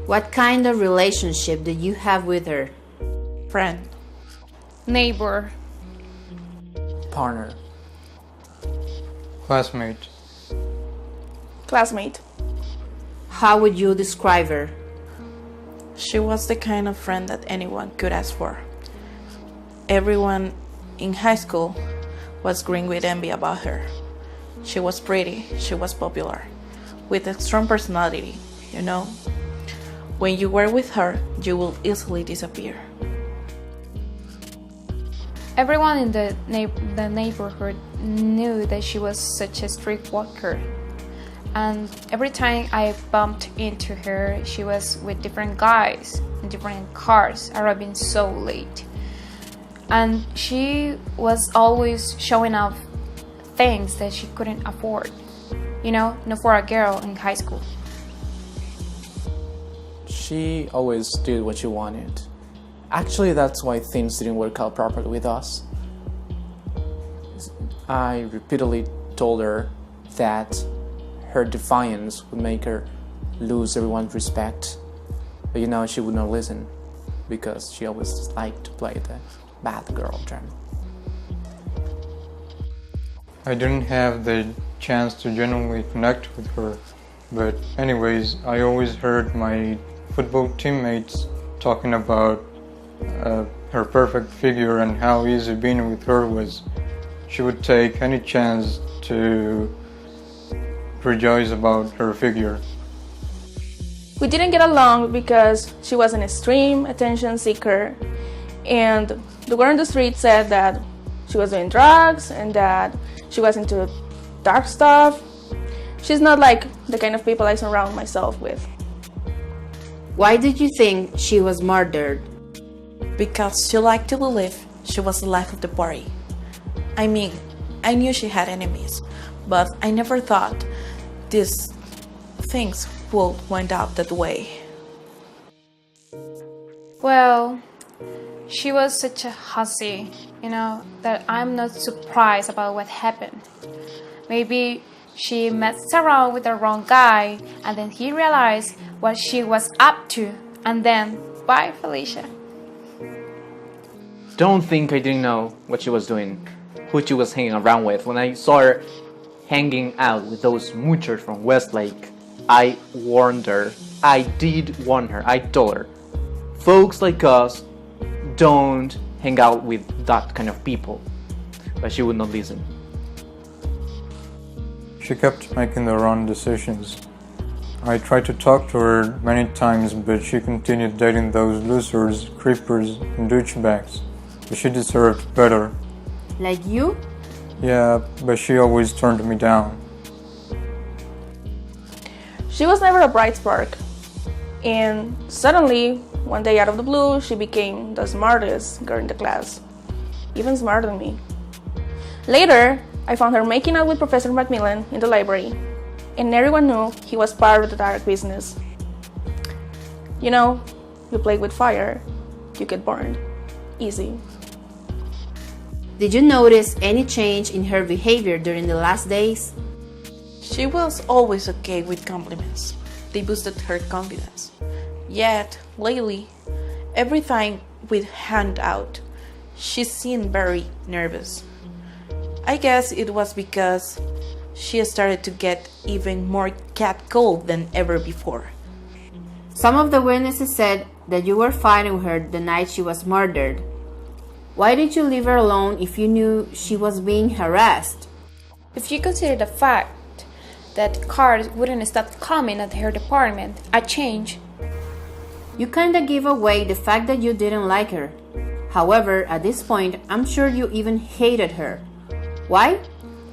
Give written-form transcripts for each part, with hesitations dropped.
What kind of relationship did you have with her? Friend. Neighbor. Partner. Classmate. Classmate. How would you describe her? She was the kind of friend that anyone could ask for. Everyone in high school was green with envy about her. She was pretty, she was popular, with a strong personality, you know. When you were with her, you will easily disappear. Everyone in the neighborhood knew that she was such a street walker. And every time I bumped into her, she was with different guys in different cars, arriving so late. And she was always showing off things that she couldn't afford, you know, not for a girl in high school. She always did what she wanted. Actually, that's why things didn't work out properly with us. I repeatedly told her that her defiance would make her lose everyone's respect. But you know, she would not listen because she always liked to play the bad girl term. I didn't have the chance to genuinely connect with her, but anyways, I always heard my football teammates talking about her perfect figure and how easy being with her was. She would take any chance to rejoice about her figure. We didn't get along because she was an extreme attention seeker, and the girl in the street said that she was doing drugs and that she was into dark stuff. She's not like the kind of people I surround myself with. Why did you think she was murdered? Because she liked to believe she was the life of the party. I mean, I knew she had enemies, but I never thought these things would wind up that way. Well, she was such a hussy, you know, that I'm not surprised about what happened. Maybe she messed around with the wrong guy, and then he realized what she was up to, and then, bye, Felicia. Don't think I didn't know what she was doing, who she was hanging around with. When I saw her hanging out with those moochers from Westlake, I warned her. I did warn her. I told her, folks like us don't hang out with that kind of people. But she would not listen. She kept making the wrong decisions. I tried to talk to her many times, but she continued dating those losers, creepers, and douchebags. But she deserved better. Like you? Yeah, but she always turned me down. She was never a bright spark, and suddenly, one day out of the blue, she became the smartest girl in the class, even smarter than me. Later, I found her making out with Professor Macmillan in the library, and everyone knew he was part of the dark business. You know, you play with fire, you get burned. Easy. Did you notice any change in her behavior during the last days? She was always okay with compliments. They boosted her confidence. Yet, lately, every time we'd hang out, she seemed very nervous. I guess it was because she started to get even more catcalled than ever before. Some of the witnesses said that you were fighting her the night she was murdered. Why did you leave her alone if you knew she was being harassed? If you consider the fact that cars wouldn't stop coming at her department, a change. You kinda gave away the fact that you didn't like her. However, at this point, I'm sure you even hated her. Why?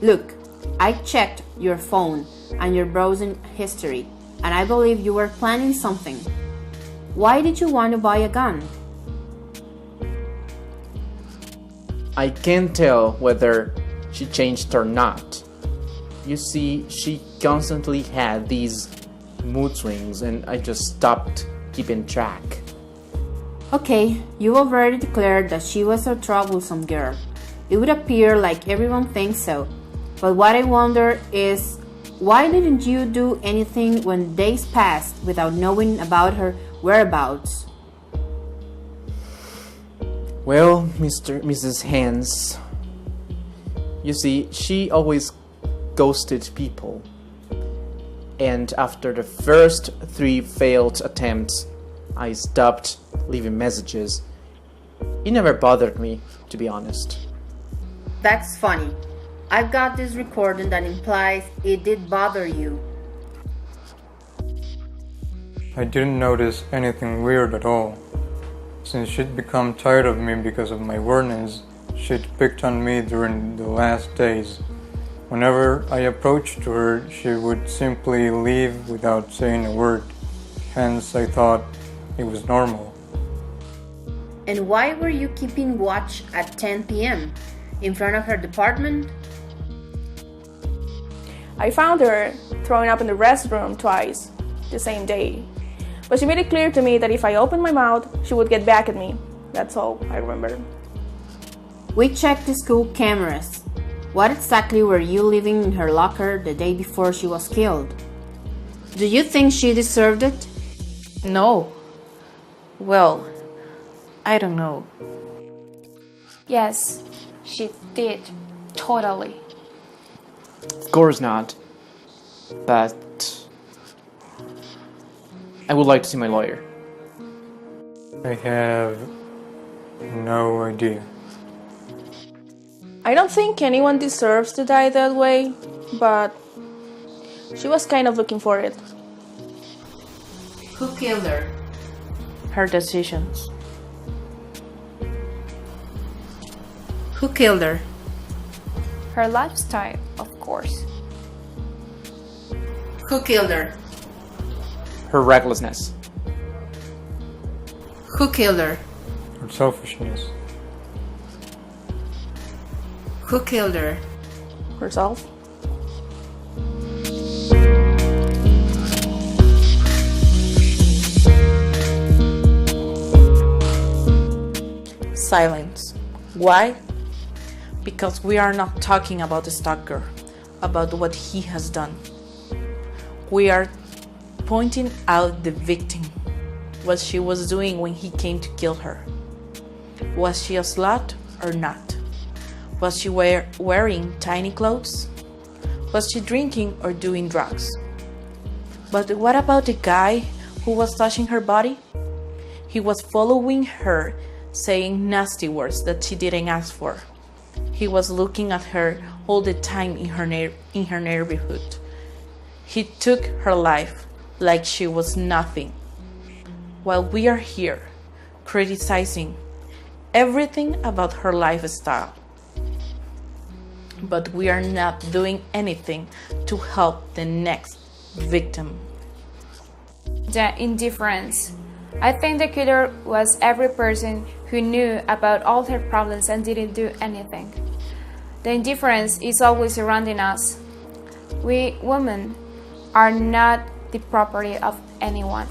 Look, I checked your phone and your browsing history, and I believe you were planning something. Why did you want to buy a gun? I can't tell whether she changed or not. You see, she constantly had these mood swings and I just stopped keeping track. Okay, you already declared that she was a troublesome girl. It would appear like everyone thinks so. But what I wonder is, why didn't you do anything when days passed without knowing about her whereabouts? Well, Mrs. Hans, you see, she always ghosted people. And after the first 3 failed attempts, I stopped leaving messages. It never bothered me, to be honest. That's funny. I've got this recording that implies it did bother you. I didn't notice anything weird at all. Since she'd become tired of me because of my weirdness, she'd picked on me during the last days. Whenever I approached her, she would simply leave without saying a word. Hence, I thought it was normal. And why were you keeping watch at 10 p.m. in front of her department? I found her throwing up in the restroom twice the same day. But she made it clear to me that if I opened my mouth, she would get back at me. That's all I remember. We checked the school cameras. What exactly were you leaving in her locker the day before she was killed? Do you think she deserved it? No. Well, I don't know. Yes, she did. Totally. Of course not. But I would like to see my lawyer. I have no idea. I don't think anyone deserves to die that way, but she was kind of looking for it. Who killed her? Her decisions. Who killed her? Her lifestyle, of course. Who killed her? Her recklessness. Who killed her? Her selfishness. Who killed her? Herself. Silence. Why? Because we are not talking about the stalker, about what he has done. We are pointing out the victim, what she was doing when he came to kill her. Was she a slut or not? Was she wearing tiny clothes? Was she drinking or doing drugs? But what about the guy who was touching her body? He was following her, saying nasty words that she didn't ask for. He was looking at her all the time in her neighborhood. He took her life like she was nothing. While we are here criticizing everything about her lifestyle, but we are not doing anything to help the next victim. The indifference. I think the killer was every person who knew about all her problems and didn't do anything. The indifference is always surrounding us. We women are not the property of anyone.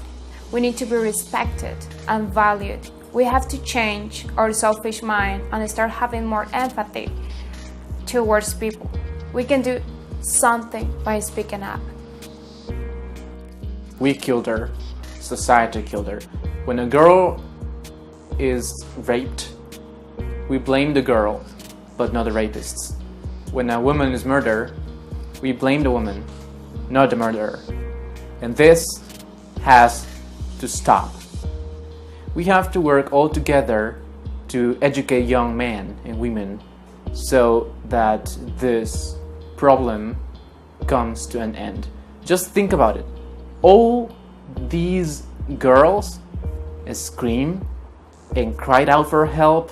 We need to be respected and valued. We have to change our selfish mind and start having more empathy towards people. We can do something by speaking up. We killed her. Society killed her. When a girl is raped, we blame the girl, but not the rapists. When a woman is murdered, we blame the woman, not the murderer. And this has to stop. We have to work all together to educate young men and women so that this problem comes to an end. Just think about it. All these girls scream and cried out for help,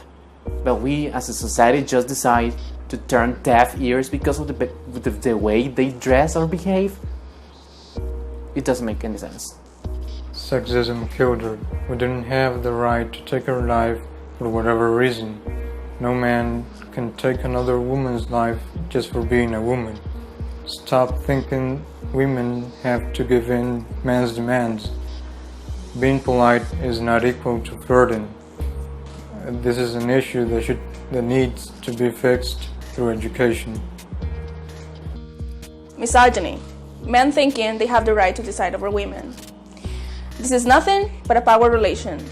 but we as a society just decide to turn deaf ears because of the way they dress or behave. It doesn't make any sense. Sexism killed her. We didn't have the right to take her life for whatever reason. No man can take another woman's life just for being a woman. Stop thinking women have to give in man's demands. Being polite is not equal to flirting. This is an issue that needs to be fixed through education. Misogyny. Men thinking they have the right to decide over women. This is nothing but a power relation.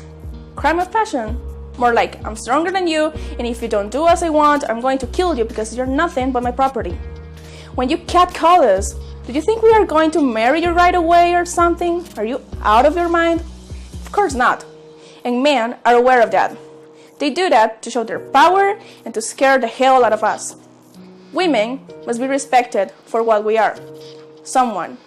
Crime of passion. More like, I'm stronger than you, and if you don't do as I want, I'm going to kill you because you're nothing but my property. When you catcall us, do you think we are going to marry you right away or something? Are you out of your mind? Of course not. And men are aware of that. They do that to show their power and to scare the hell out of us. Women must be respected for what we are. Someone.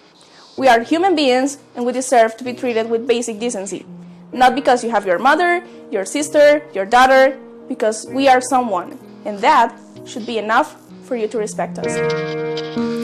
We are human beings and we deserve to be treated with basic decency. Not because you have your mother, your sister, your daughter, because we are someone. And that should be enough for you to respect us.